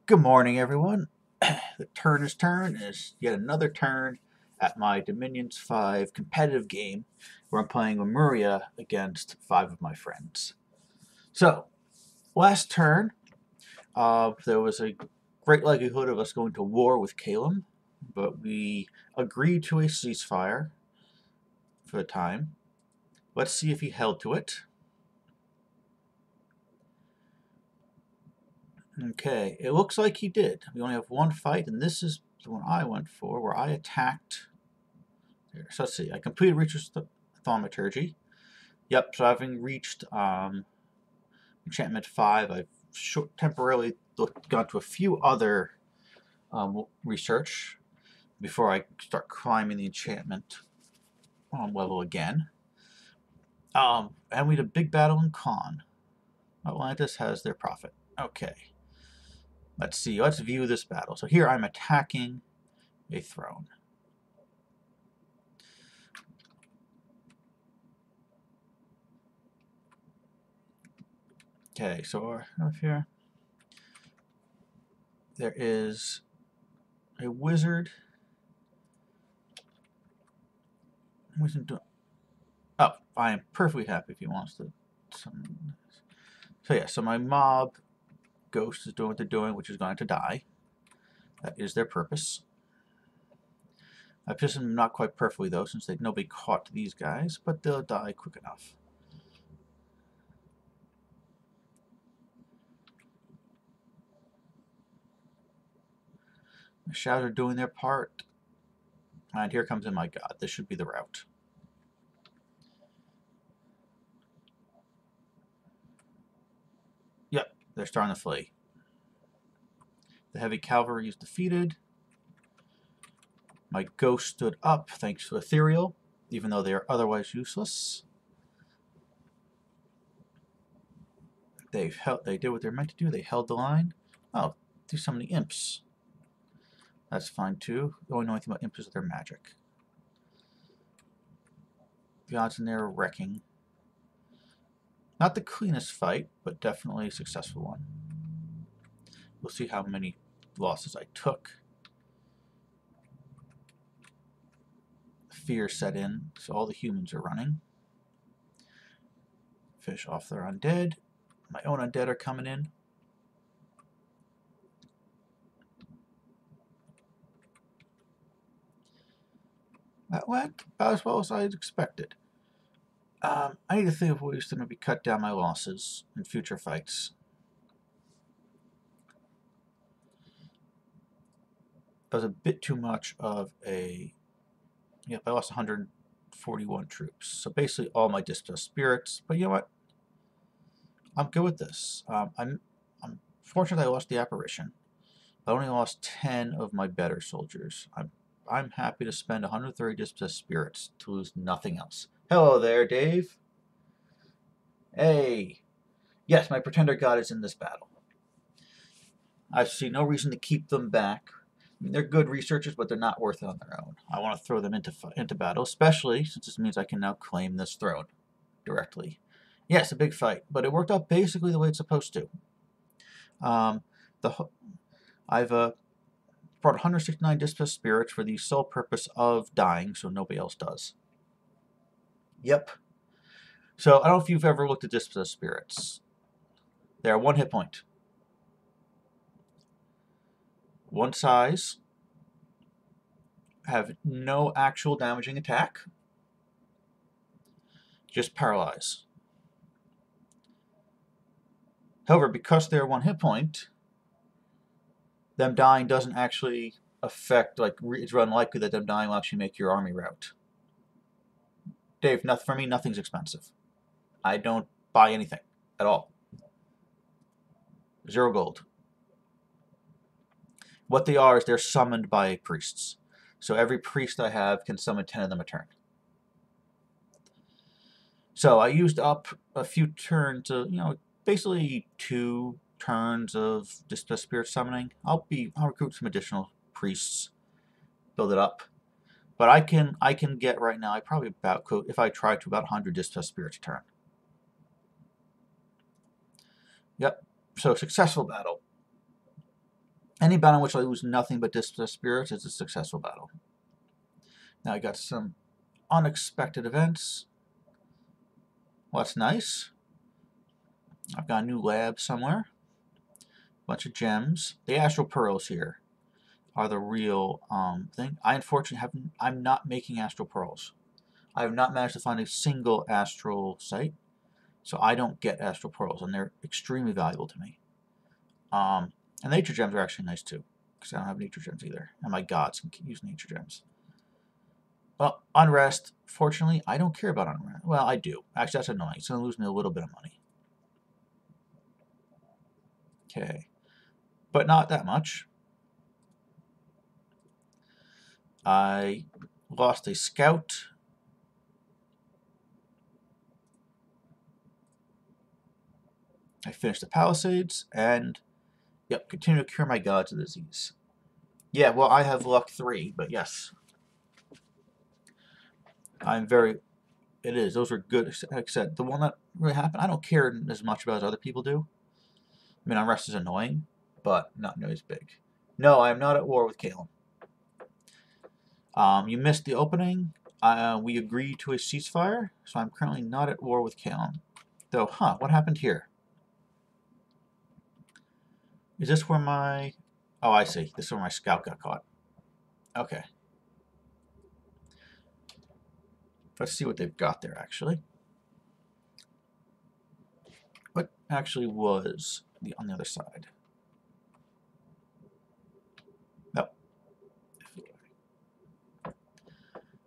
Good morning, everyone. The turn is yet another turn at my Dominions 5 competitive game where I'm playing Lemuria against 5 of my friends. So, last turn, there was a great likelihood of us going to war with Calum, but we agreed to a ceasefire for the time. Let's see if he held to it. Okay, it looks like he did. We only have one fight, and this is the one I went for, where I attacked. So let's see. I completed Reacher's Thaumaturgy. Yep, so having reached Enchantment 5, I've temporarily gone to a few other research before I start climbing the enchantment level again. And we had a big battle in Con. Atlantis has their prophet. Okay. Let's see. Let's view this battle. So here I'm attacking a throne. Okay, so up here there is a wizard. Oh, I am perfectly happy if he wants to summon this. So yeah, so my mob ghost is doing what they're doing, which is going to die. That is their purpose. I've positioned them not quite perfectly though, since nobody caught these guys, but they'll die quick enough. The shadows are doing their part. And here comes in my god. This should be the route. Yep, they're starting to flee. The heavy cavalry is defeated. My ghost stood up thanks to Ethereal, even though they are otherwise useless. They did what they're meant to do. They held the line. Oh, do some of the imps. That's fine too. The only knowing thing about imps is their magic. The odds in there are wrecking. Not the cleanest fight, but definitely a successful one. We'll see how many losses I took. Fear set in, so all the humans are running. Fish off their undead. My own undead are coming in. That went about as well as I had expected. I need to think of ways to maybe cut down my losses in future fights. That was a bit too much of a... Yep, I lost 141 troops. So basically all my dispossessed spirits. But you know what? I'm good with this. I'm fortunate I lost the apparition. I only lost 10 of my better soldiers. I'm happy to spend 130 dispossessed spirits to lose nothing else. Hello there, Dave. Hey. Yes, my pretender god is in this battle. I see no reason to keep them back. I mean, they're good researchers, but they're not worth it on their own. I want to throw them into battle, especially since this means I can now claim this throne directly. Yes, a big fight, but it worked out basically the way it's supposed to. I've brought 169 dispossessed spirits for the sole purpose of dying, so nobody else does. Yep. So I don't know if you've ever looked at dispossessed spirits. They are 1 hit point. 1 size. Have no actual damaging attack. Just paralyze. However, because they're 1 hit point, them dying doesn't actually affect, like, it's unlikely that them dying will actually make your army rout. Dave, for me, nothing's expensive. I don't buy anything at all. 0 gold. What they are is they're summoned by priests. So every priest I have can summon 10 of them a turn. So I used up a few turns of, basically 2 turns of dispossessed spirit summoning. I'll recruit some additional priests, build it up. But I can get right now, if I try to, about 100 dispossessed spirits a turn. Yep. So successful battle. Any battle in which I lose nothing but dispossessed spirits is a successful battle. Now I got some unexpected events. Well, that's nice. I've got a new lab somewhere. Bunch of gems. The astral pearls here are the real thing. I unfortunately I'm not making astral pearls. I have not managed to find a single astral site, so I don't get astral pearls, and they're extremely valuable to me. And nature gems are actually nice too, because I don't have nature gems either, and my gods can use nature gems. Well, unrest. Fortunately, I don't care about unrest. Well, I do. Actually, that's annoying. It's going to lose me a little bit of money. Okay. But not that much. I lost a scout. I finished the Palisades, and yep, continue to cure my gods of disease. Yeah, well, I have luck 3, but yes. I'm very... It is. Those are good. Like I said, the one that really happened, I don't care as much about as other people do. I mean, unrest is annoying, but not nearly as big. No, I am not at war with Caleb. You missed the opening. We agreed to a ceasefire, so I'm currently not at war with Caleb. Though, what happened here? Is this where my... Oh, I see. This is where my scout got caught. Okay. Let's see what they've got there, actually. What actually was on the other side? Nope.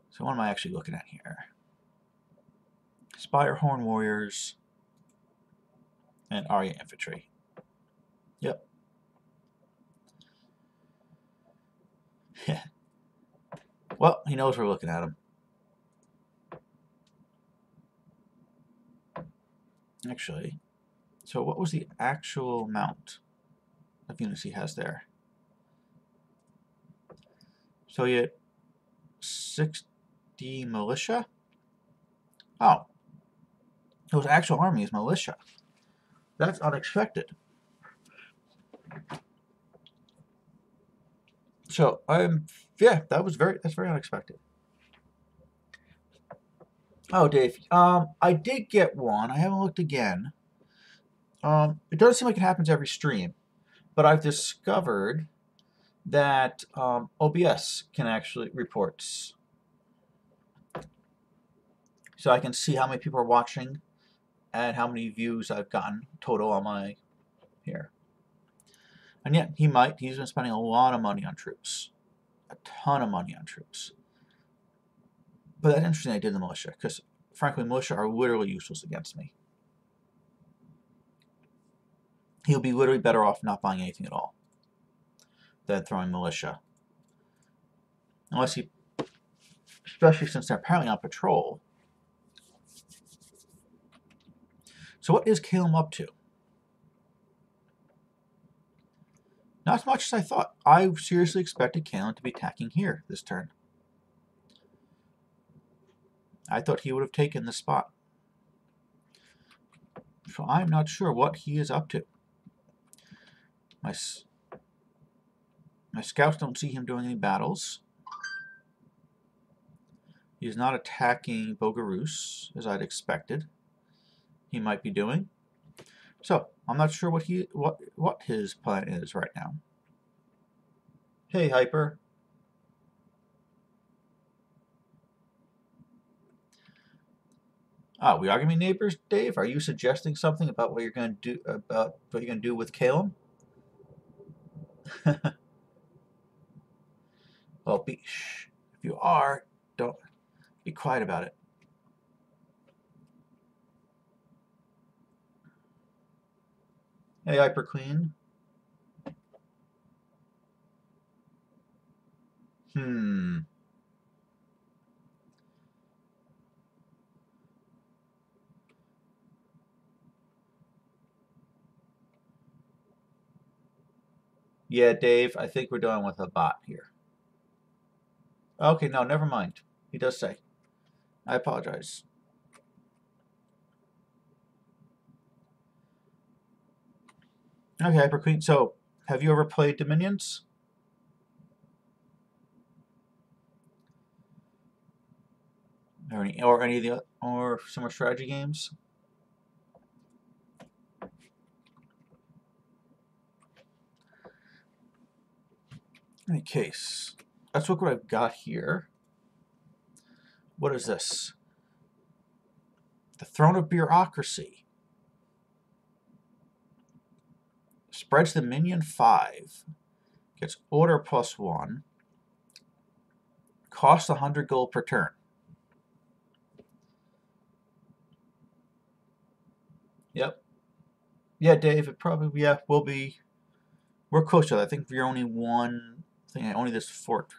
So what am I actually looking at here? Spire Horn Warriors and Arya Infantry. Yep. Well, he knows we're looking at him. Actually, so what was the actual amount of units he has there? So he had 60 militia? Oh. His actual army is militia. That's unexpected. So yeah, that's very unexpected. Oh, Dave, I did get one. I haven't looked again. It doesn't seem like it happens every stream, but I've discovered that OBS can actually reports. So I can see how many people are watching and how many views I've gotten total on my here. And yet, he's been spending a lot of money on troops. A ton of money on troops. But that's interesting I did the militia, because frankly, militia are literally useless against me. He'll be literally better off not buying anything at all than throwing militia. Unless he, especially since they're apparently on patrol. So what is Caleb up to? Not as much as I thought. I seriously expected Caleb to be attacking here this turn. I thought he would have taken the spot. So I'm not sure what he is up to. My scouts don't see him doing any battles. He is not attacking Bogarus, as I'd expected he might be doing. So I'm not sure what his plan is right now. Hey, Hyper. We are gonna be neighbors, Dave. Are you suggesting something about what you're gonna do with Caleb? Well, if you are, don't be quiet about it. Hey, Hyper Queen. Yeah, Dave, I think we're dealing with a bot here. Okay, no, never mind. He does say. I apologize. Okay, Hyper Queen. So Have you ever played Dominions? Or any of the or similar strategy games? In any case, let's look what I've got here. What is this? The Throne of Bureaucracy. Spreads the minion 5. Gets order +1. Costs 100 gold per turn. Yep. Yeah, Dave, it probably, yeah, will be. We're close to that. I think we're only one thing, only this fort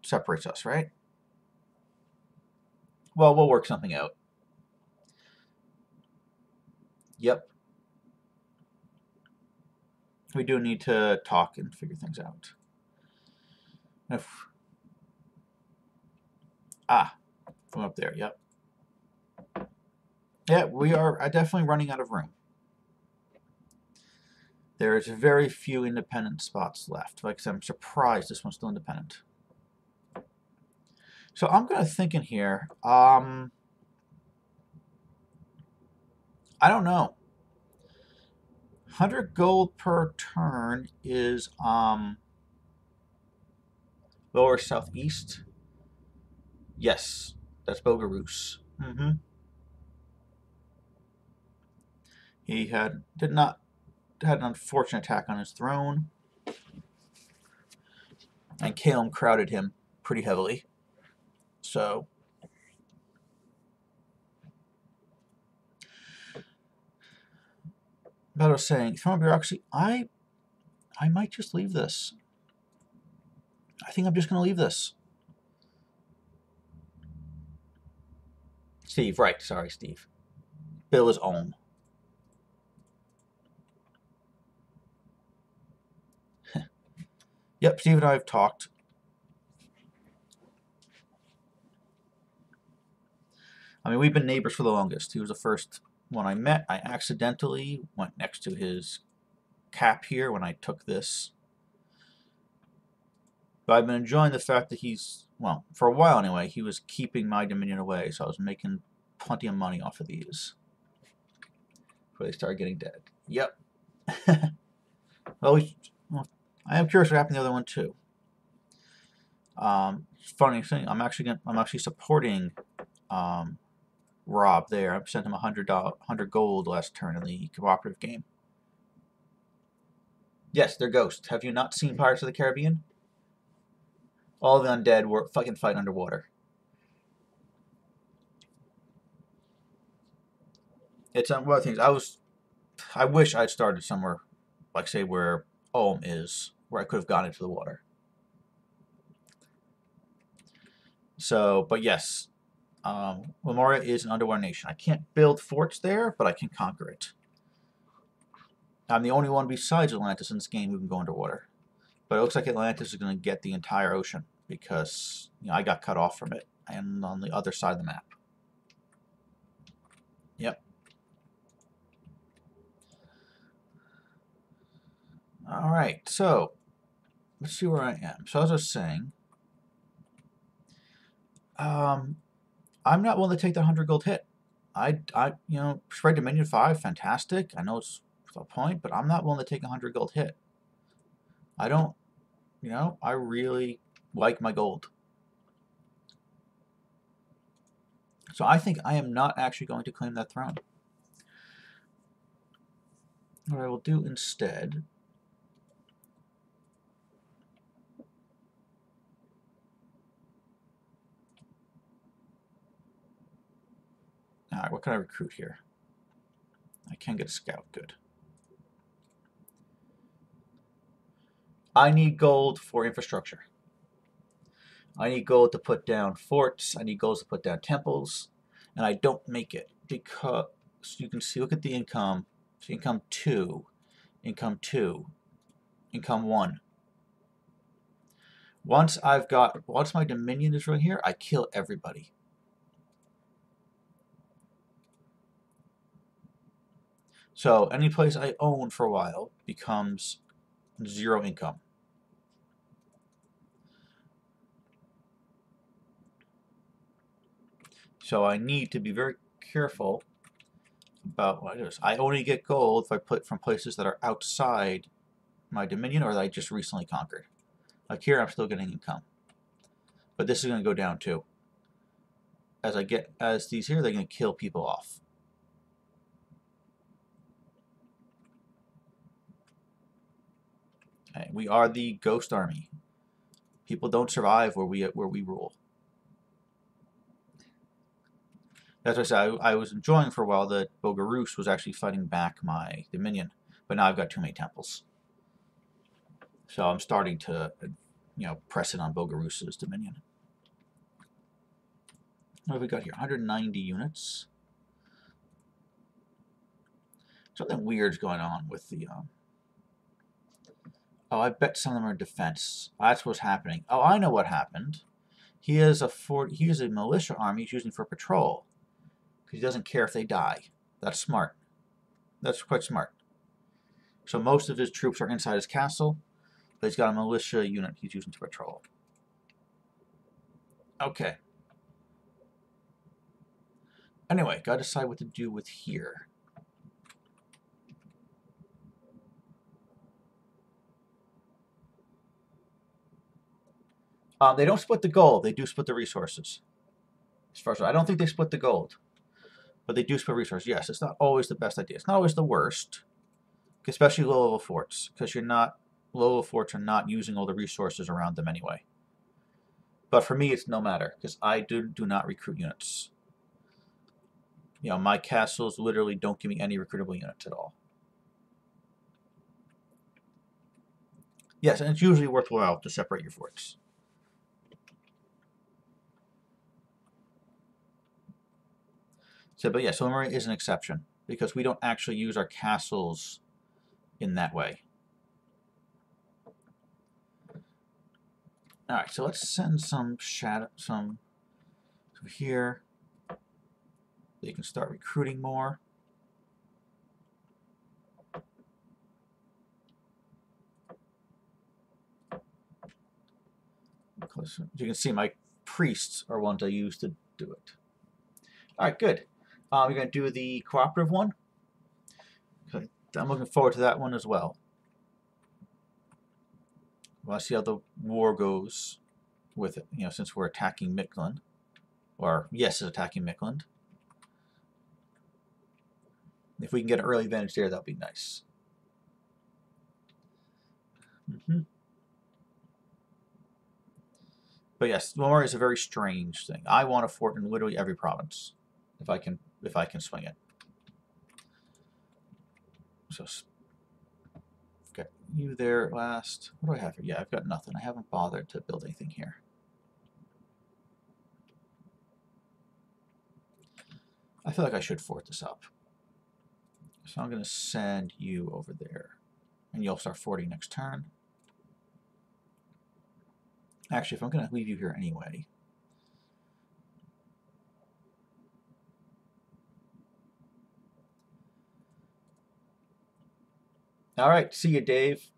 separates us, right? Well, we'll work something out. Yep. We do need to talk and figure things out. From up there, yep. Yeah, we are definitely running out of room. There's very few independent spots left. Like I said, I'm surprised this one's still independent. So I'm kind of thinking here, I don't know. 100 gold per turn is lower southeast. Yes, that's Bogaroos. He had an unfortunate attack on his throne, and Calum crowded him pretty heavily. So but I was saying, Throne of Bureaucracy, I might just leave this. I think I'm just going to leave this. Steve, right. Sorry, Steve. Bill is Ohm. Yep, Steve and I have talked. I mean, we've been neighbors for the longest. He was the first one I met. I accidentally went next to his cap here when I took this. But I've been enjoying the fact that he's, well, for a while anyway, he was keeping my Dominion away, so I was making plenty of money off of these before they started getting dead. Yep. Well, I am curious what happened to the other one too. Funny thing, I'm actually supporting Rob there. I sent him 100 gold last turn in the cooperative game. Yes, they're ghosts. Have you not seen Pirates of the Caribbean? All the undead were fucking fight underwater. It's one of the things I wish I'd started somewhere, like say where Ulm is, where I could have gone into the water. So, but yes, Lemuria is an underwater nation. I can't build forts there, but I can conquer it. I'm the only one besides Atlantis in this game who can go underwater. But it looks like Atlantis is going to get the entire ocean because I got cut off from it and on the other side of the map. Yep. All right, so let's see where I am. So as I was saying, I'm not willing to take the 100 gold hit. Spread Dominion 5, fantastic. I know it's the point, but I'm not willing to take a 100 gold hit. I don't, I really like my gold. So I think I am not actually going to claim that throne. What I will do instead Alright, what can I recruit here? I can get a scout, good. I need gold for infrastructure. I need gold to put down forts, I need gold to put down temples, and I don't make it because you can see, look at the income. So income 2, income 2, income 1. Once my Dominion is right here, I kill everybody. So any place I own for a while becomes 0 income. So I need to be very careful about what I do. I only get gold if I put from places that are outside my dominion or that I just recently conquered. Like here, I'm still getting income. But this is going to go down too. As these here, they're going to kill people off. Okay, we are the ghost army. People don't survive where we rule. As I said, I was enjoying for a while that Bogarus was actually fighting back my dominion, but now I've got too many temples. So I'm starting to, press it on Bogarus's dominion. What have we got here? 190 units. Something weird's going on with the. Oh, I bet some of them are defense. That's what's happening. Oh, I know what happened. He has a militia army he's using for patrol. Because he doesn't care if they die. That's smart. That's quite smart. So most of his troops are inside his castle, but he's got a militia unit he's using to patrol. Okay. Anyway, gotta decide what to do with here. They don't split the gold. They do split the resources. As far as I don't think they split the gold. But they do split resources. Yes, it's not always the best idea. It's not always the worst. Especially low-level forts. Because low-level forts are not using all the resources around them anyway. But for me, it's no matter. Because I do not recruit units. My castles literally don't give me any recruitable units at all. Yes, and it's usually worthwhile to separate your forts. So, but yeah, so Lemuria is an exception because we don't actually use our castles in that way. All right, so let's send some here. They can start recruiting more. As you can see, my priests are ones I use to do it. All right, good. We're going to do the cooperative one. Okay, I'm looking forward to that one as well. We'll see how the war goes with it, since we're attacking Midland. Or, yes, it's attacking Midland. If we can get an early advantage there, that'll be nice. But yes, Lemuria is a very strange thing. I want a fort in literally every province, if I can swing it. So, get you there last. What do I have here? Yeah, I've got nothing. I haven't bothered to build anything here. I feel like I should fort this up. So I'm going to send you over there. And you'll start forting next turn. Actually, if I'm going to leave you here anyway. All right, see you, Dave.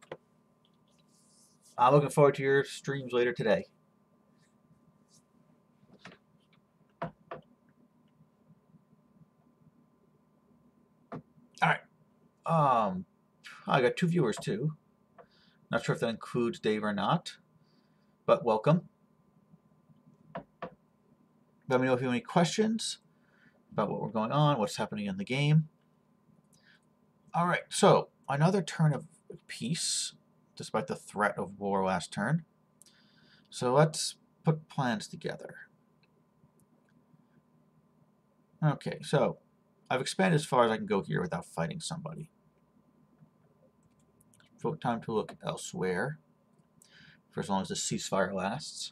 I'm looking forward to your streams later today. All right. I got 2 viewers too. Not sure if that includes Dave or not, but welcome. Let me know if you have any questions about what we're going on, what's happening in the game. All right, so another turn of peace, despite the threat of war last turn. So let's put plans together. Okay, so I've expanded as far as I can go here without fighting somebody. Time to look elsewhere for as long as the ceasefire lasts.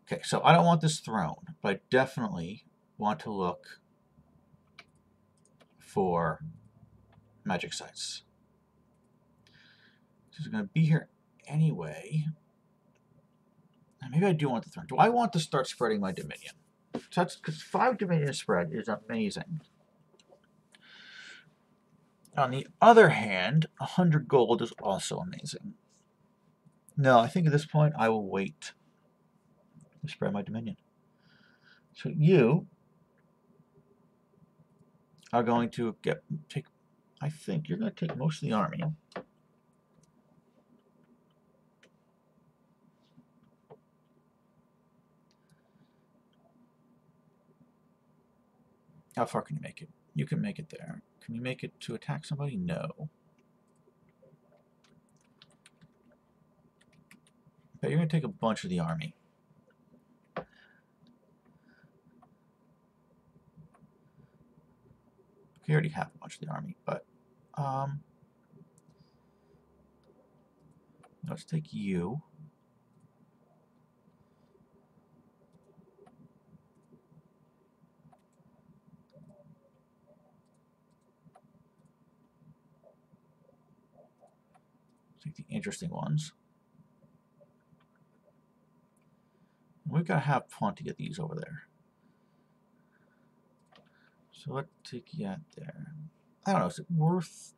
Okay, so I don't want this throne, but I definitely want to look for magic sites. This is going to be here anyway. And maybe I do want the throne. Do I want to start spreading my dominion? So that's because 5 dominion spread is amazing. On the other hand, 100 gold is also amazing. No, I think at this point I will wait to spread my dominion. So you are going to take. I think you're going to take most of the army. How far can you make it? You can make it there. Can you make it to attack somebody? No. But you're going to take a bunch of the army. You already have a bunch of the army, but let's take you. Take the interesting ones. We've got to have plenty of these over there. So let's take you out there. I don't know, is it worth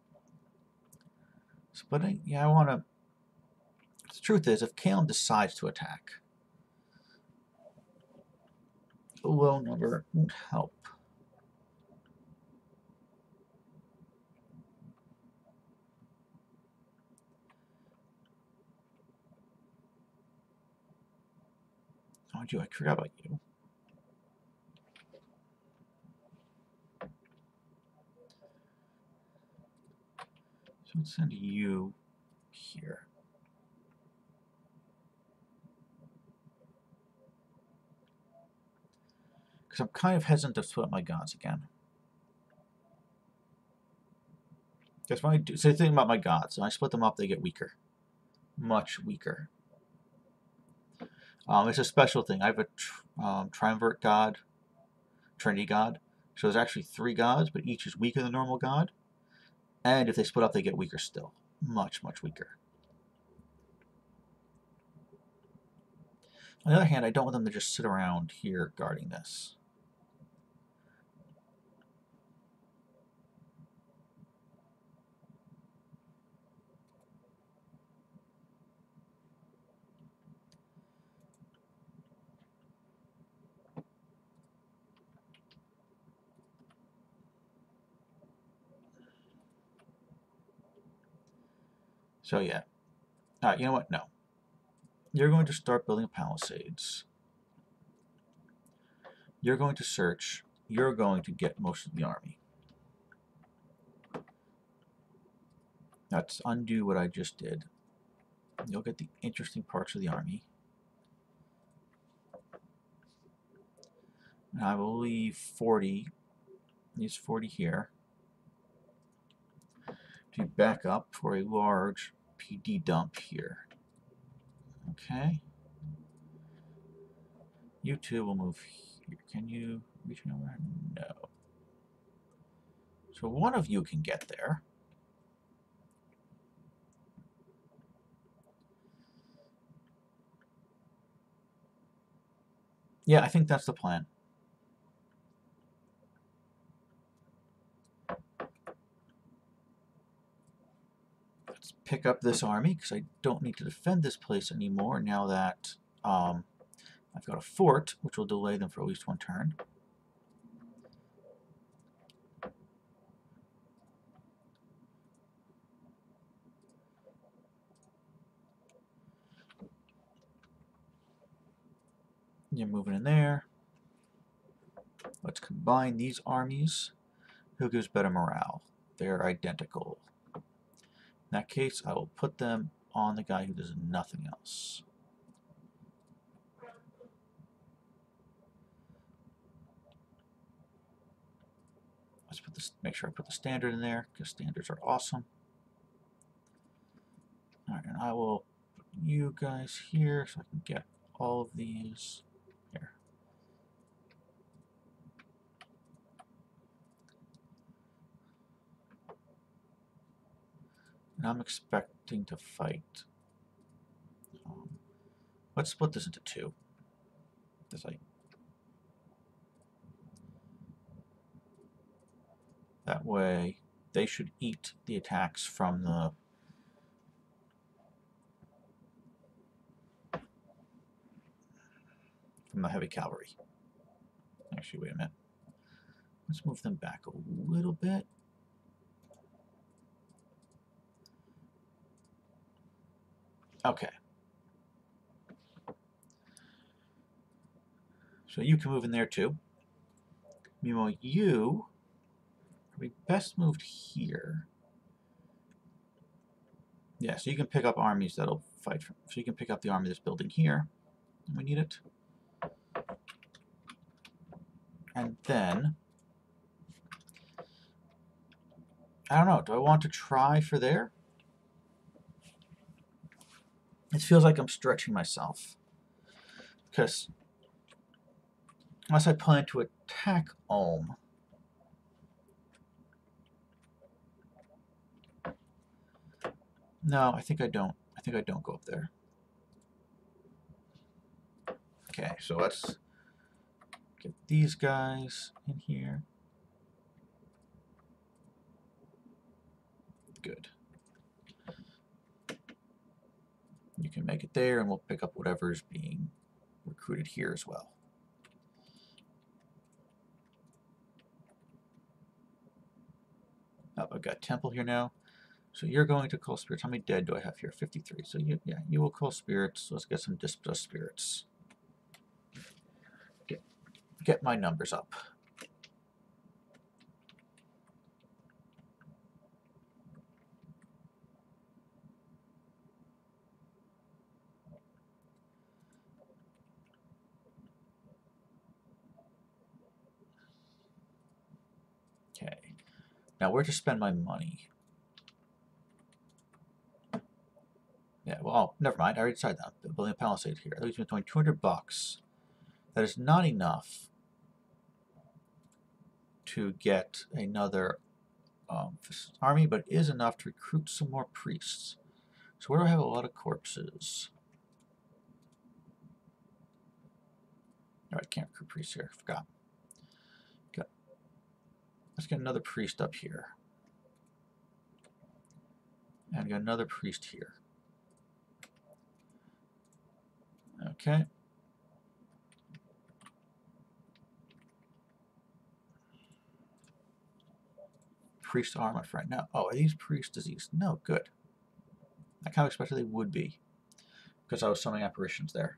splitting? Yeah, I want to. The truth is, if Caleb decides to attack, a low number won't help. Oh, I forgot about you. So let's send you here. Because I'm kind of hesitant to split my gods again. That's why I do. So the thing about my gods, when I split them up, they get weaker. Much weaker. It's a special thing. I have a triumvirate god, Trinity god. So there's actually 3 gods, but each is weaker than normal god. And if they split up, they get weaker still. Much, much weaker. On the other hand, I don't want them to just sit around here guarding this. So yeah. You know what? No. You're going to start building palisades. You're going to search. You're going to get most of the army. Let's undo what I just did. You'll get the interesting parts of the army. And I will leave 40, these 40 here, to back up for a large PD dump here. Okay. You two will move here. Can you reach nowhere? No. So one of you can get there. Yeah, I think that's the plan. Let's pick up this army, because I don't need to defend this place anymore now that I've got a fort, which will delay them for at least 1 turn. You're moving in there. Let's combine these armies. Who gives better morale? They're identical. In that case, I will put them on the guy who does nothing else. Let's put this. Make sure I put the standard in there, because standards are awesome. All right, and I will put you guys here so I can get all of these here. And I'm expecting to fight. Let's split this into 2. That way they should eat the attacks from the heavy cavalry. Actually, wait a minute. Let's move them back a little bit. Okay. So you can move in there too. Meanwhile, you are we best moved here. Yeah, so you can pick up armies that'll fight. So you can pick up the army that's building here. We need it. And then, I don't know, do I want to try for there? It feels like I'm stretching myself. Because unless I plan to attack Ulm, no, I think I don't. I think I don't go up there. Okay, so let's get these guys in here. Good. You can make it there, and we'll pick up whatever's being recruited here as well. Oh, I've got Temple here now. So you're going to call spirits. How many dead do I have here? 53. So you will call spirits. Let's get some dispossessed spirits. Get my numbers up. Okay. Now where to spend my money? Yeah, well, oh, never mind. I already decided that. Building a palisade here. That leaves me with only 200 bucks. That is not enough to get another army, but it is enough to recruit some more priests. So where do I have a lot of corpses? Oh, I can't recruit priests here. I forgot. Okay. Let's get another priest up here. And I got another priest here. Okay. Priests are my friend. Now, oh, are these priests diseased? No, good. I kind of expected they would be, because I was summoning apparitions there.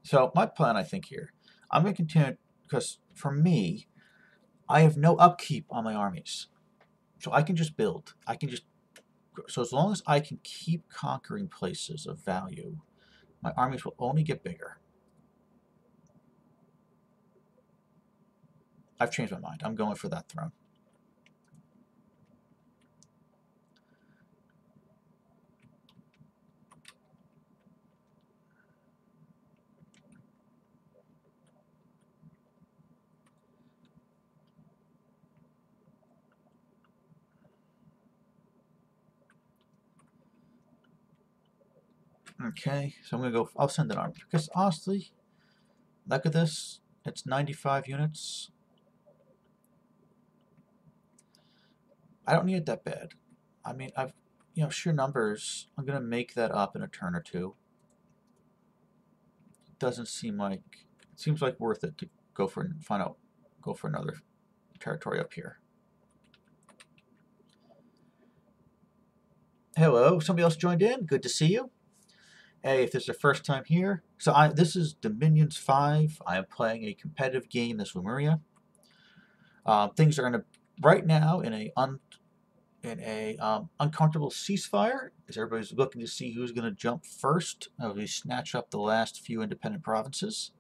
So my plan, I think here, I'm going to continue, because for me, I have no upkeep on my armies. So I can just build. I can just, so as long as I can keep conquering places of value, my armies will only get bigger. I've changed my mind. I'm going for that throne. Okay, so I'm going to go, I'll send an army. Because honestly, look at this. It's 95 units. I don't need it that bad. I mean, I've, sheer numbers, I'm going to make that up in a turn or two. It doesn't seem like, it seems like worth it to go for, go for another territory up here. Hello, somebody else joined in. Good to see you. Hey, if this is your first time here, so this is Dominions 5. I am playing a competitive game, this Lemuria. Things are in a, right now in a uncomfortable ceasefire, as everybody's looking to see who's going to jump first as we snatch up the last few independent provinces.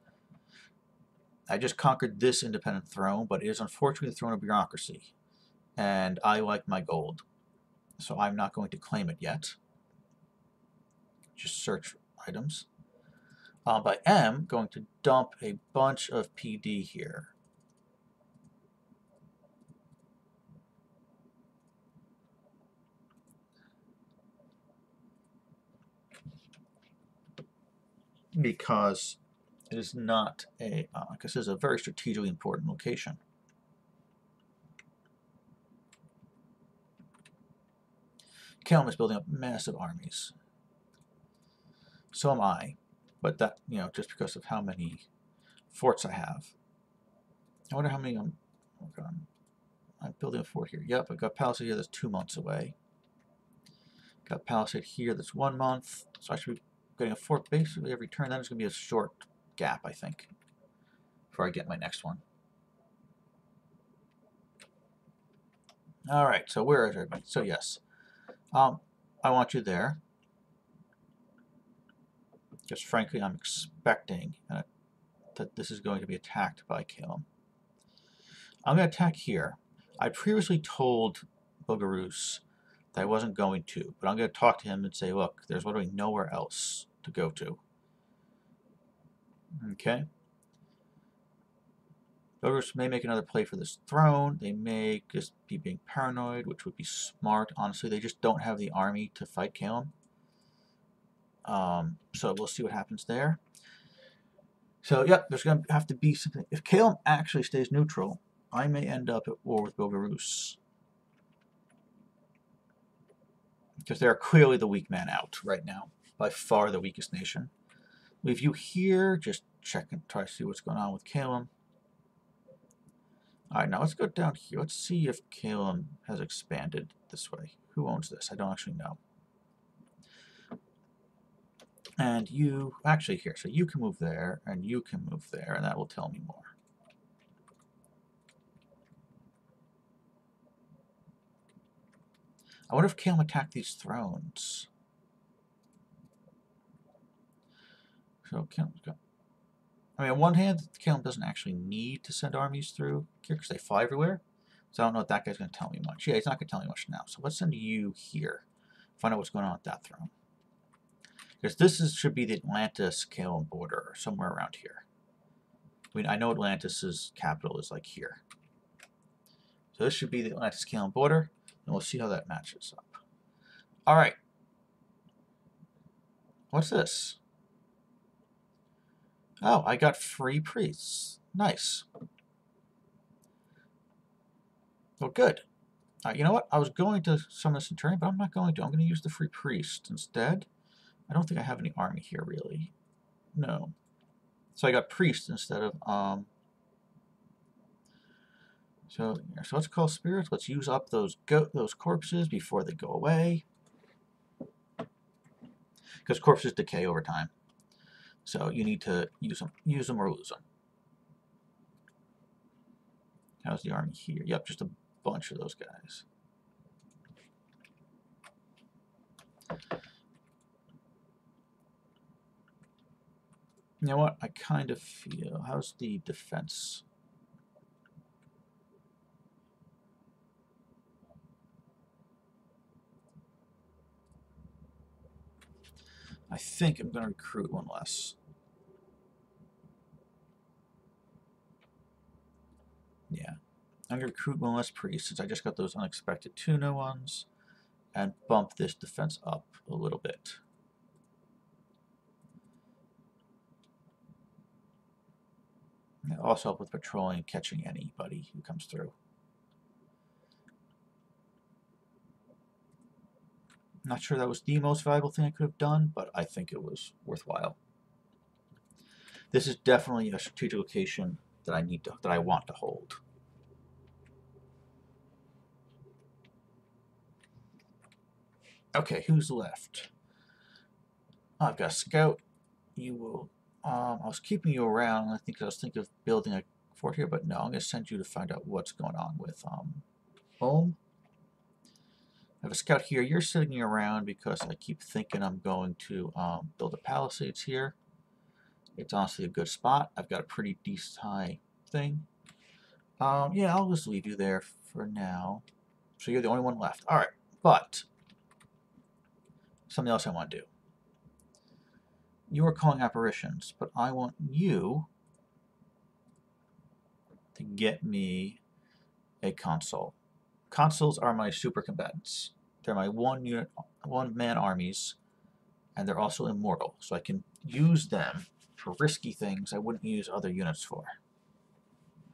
I just conquered this independent throne, but it is unfortunately the throne of bureaucracy, and I like my gold, so I'm not going to claim it yet. Just search items. But I am going to dump a bunch of PD here. Because it is not a, because this is a very strategically important location. Calum is building up massive armies. So am I, but that, just because of how many forts I have. I wonder how many I'm building a fort here. Yep, I've got Palisade here that's 2 months away. Got Palisade here that's 1 month. So I should be getting a fort basically every turn. Then it's going to be a short gap, I think, before I get my next one. All right, so where is everybody? So yes, I want you there. Because frankly, I'm expecting that this is going to be attacked by Calum. I'm going to attack here. I previously told Bogaroos that I wasn't going to, but I'm going to talk to him and say, look, there's literally nowhere else to go to. Okay? Bogaroos may make another play for this throne. They may just be being paranoid, which would be smart. Honestly, they just don't have the army to fight Calum. So we'll see what happens there. So, yep, there's going to have to be something. If Calum actually stays neutral, I may end up at war with Bogaroos. Because they are clearly the weak man out right now. By far the weakest nation. Leave you here. Just check and try to see what's going on with Calum. Alright, now let's go down here. Let's see if Calum has expanded this way. Who owns this? I don't actually know. And you, actually here, so you can move there, and you can move there, and that will tell me more. I wonder if Calum attacked these thrones. So Calum's got... I mean, on one hand, Calum doesn't actually need to send armies through here because they fly everywhere. So I don't know if that guy's going to tell me much. Yeah, he's not going to tell me much now. So let's send you here. Find out what's going on with that throne. Because this should be the Atlantis-Calum border, or somewhere around here. I mean, I know Atlantis' capital is like here. So this should be the Atlantis-Calum border, and we'll see how that matches up. All right. What's this? Oh, I got free priests. Nice. Well, good. You know what? I was going to summon a Centurion, but I'm not going to. I'm going to use the free priest instead. I don't think I have any army here, really. No. So I got priest instead of... So let's call spirits. Let's use up those corpses before they go away. Because corpses decay over time. So you need to use them or lose them. How's the army here? Yep, just a bunch of those guys. You know what? I kind of feel... How's the defense? I think I'm going to recruit one less. Yeah. I'm going to recruit one less priest since I just got those unexpected tuna ones and bump this defense up a little bit. It'll also help with patrolling and catching anybody who comes through. Not sure that was the most valuable thing I could have done, but I think it was worthwhile. This is definitely a strategic location that I want to hold. Okay, who's left? I've got a scout. You will. I was keeping you around. I was thinking of building a fort here, but no, I'm going to send you to find out what's going on with home. I have a scout here. You're sitting around because I keep thinking I'm going to build a palisades here. It's honestly a good spot. I've got a pretty decent high thing. Yeah, I'll just leave you there for now. So you're the only one left. All right, but something else I want to do. You are calling apparitions, but I want you to get me a console. Consuls are my super combatants. They're my one-man armies, and they're also immortal, so I can use them for risky things I wouldn't use other units for.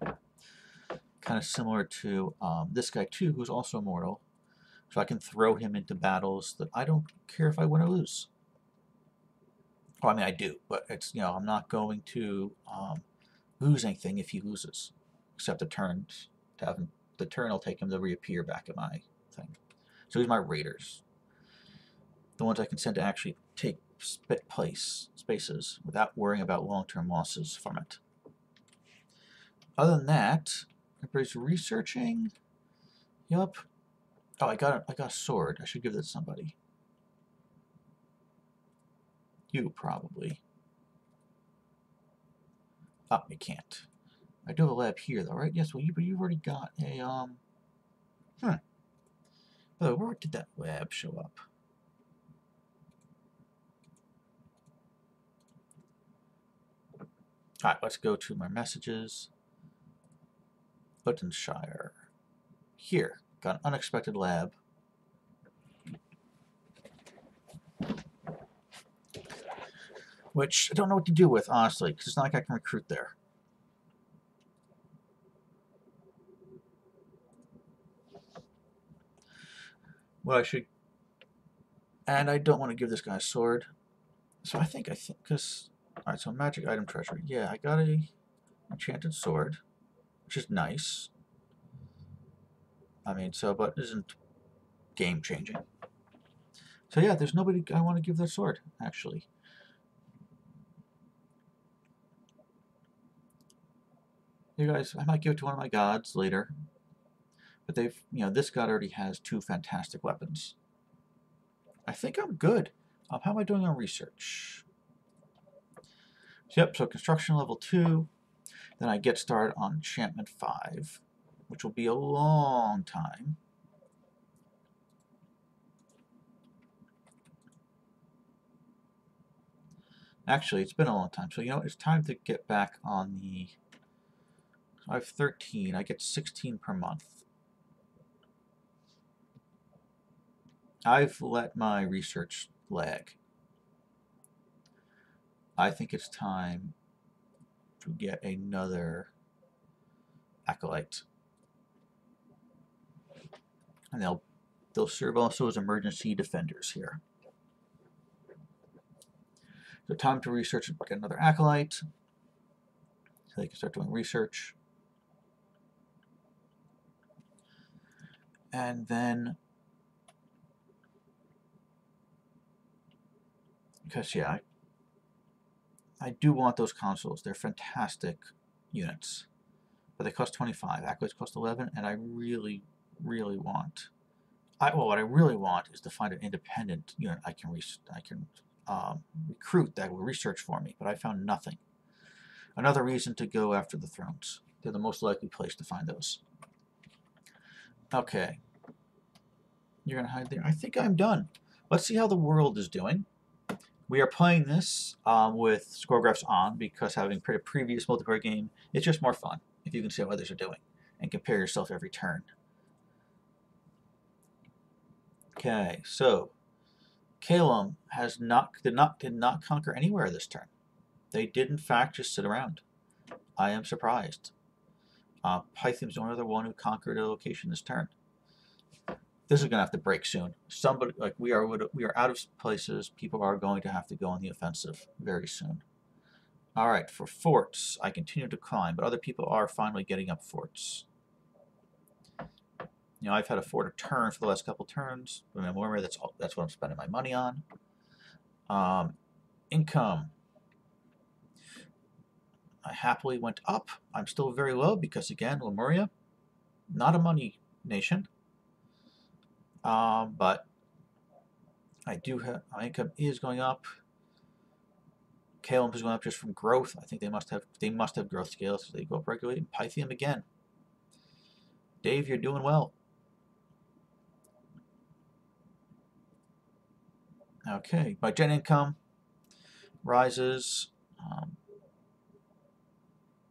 Kind of similar to this guy too, who's also immortal, So I can throw him into battles that I don't care if I win or lose. Well, I mean, I do, but it's, you know, I'm not going to lose anything if he loses, except the turn to have him. The turn will take him to reappear back at my thing. So he's my raiders, the ones I can send to actually take spaces without worrying about long-term losses from it. Other than that, everybody's researching. Yup. Oh, I got a sword. I should give that to somebody. You probably. Oh, you can't. I do have a lab here, though, right? Yes. Well, you've already got a Oh, where did that lab show up? All right, let's go to my messages. Buttonshire. Here, got an unexpected lab. Which I don't know what to do with, honestly, because it's not like I can recruit there. Well, I should... And I don't want to give this guy a sword. So I think, because... Alright, so magic item treasury. Yeah, I got a enchanted sword, which is nice. I mean, so, but isn't game-changing. So yeah, there's nobody I want to give that sword, actually. You guys, I might give it to one of my gods later. But they've, you know, this god already has 2 fantastic weapons. I think I'm good. How am I doing on research? Yep, so construction level 2. Then I get started on enchantment 5, which will be a long time. Actually, it's been a long time. So, you know, it's time to get back on the... I have 13. I get 16 per month. I've let my research lag. I think it's time to get another acolyte. And they'll serve also as emergency defenders here. So time to research and get another acolyte. So they can start doing research. And then, because yeah, I do want those consoles. They're fantastic units. But they cost 25. Acolytes cost 11, and I really, really want... well, what I really want is to find an independent unit I can recruit that will research for me, but I found nothing. Another reason to go after the thrones. They're the most likely place to find those. Okay. You're going to hide there? I think I'm done. Let's see how the world is doing. We are playing this with score graphs on because having played a previous multiplayer game, it's just more fun if you can see how others are doing and compare yourself every turn. Okay, so Calum did not conquer anywhere this turn. They did in fact just sit around. I am surprised. Pythium's the only other one who conquered a location this turn. This is going to have to break soon. Somebody, like we are out of places. People are going to have to go on the offensive very soon. All right, for forts, I continue to climb, but other people are finally getting up forts. You know, I've had a fort a turn for the last couple turns. Remember, that's what I'm spending my money on. Income. I happily went up. I'm still very low because, again, Lemuria, not a money nation. But I do have, my income is going up. Calum is going up just from growth. I think they must have growth scales, so they go up regularly. And Pythium again. Dave, you're doing well. Okay, my gen income rises.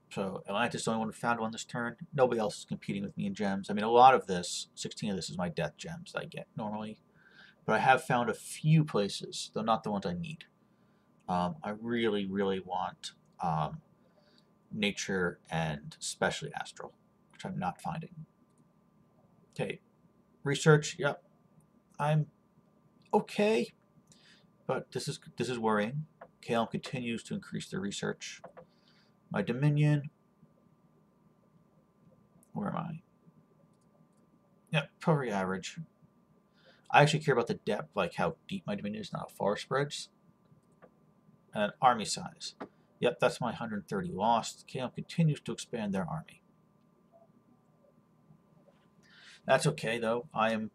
So Atlantis is the only one who found one this turn. Nobody else is competing with me in gems. I mean, a lot of this, 16 of this is my death gems that I get normally. But I have found a few places, though not the ones I need. I really, really want nature and especially astral, which I'm not finding. Okay, research, yep. I'm okay, but this is worrying. KLM continues to increase their research. My Dominion, where am I? Yeah, probably average. I actually care about the depth, like how deep my Dominion is, not how far it spreads. And army size. Yep, that's my 130 lost. KLM continues to expand their army. That's okay, though. I am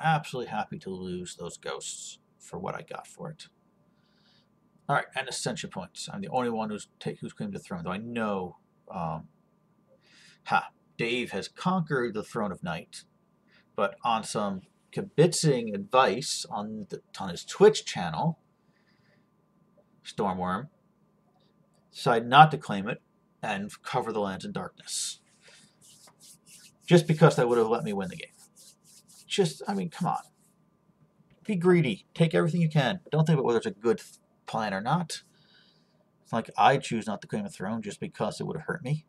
absolutely happy to lose those ghosts for what I got for it. All right, and ascension points. I'm the only one who's claimed the throne, though I know Dave has conquered the throne of night, but on some kibitzing advice on his Twitch channel, Stormworm decided not to claim it and cover the lands in darkness. Just because that would have let me win the game. I mean, come on. Be greedy. Take everything you can. Don't think about whether it's a good plan or not. It's like I choose not to claim a throne just because it would have hurt me.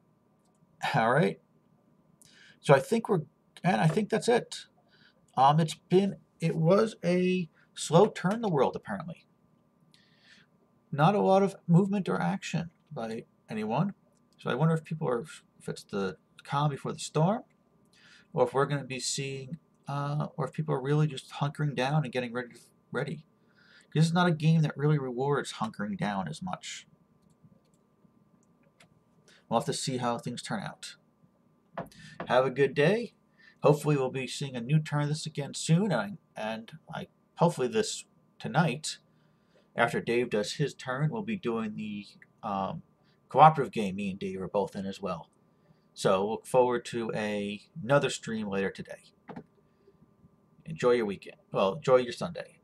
All right. So I think I think that's it. It was a slow turn in the world, apparently. Not a lot of movement or action by anyone. So I wonder if if it's the calm before the storm, or if we're going to be seeing, or if people are really just hunkering down and getting ready. This is not a game that really rewards hunkering down as much. We'll have to see how things turn out. Have a good day. Hopefully we'll be seeing a new turn of this again soon, and hopefully this tonight, after Dave does his turn, we'll be doing the cooperative game me and Dave are both in as well. So look forward to another stream later today. Enjoy your weekend. Well, enjoy your Sunday.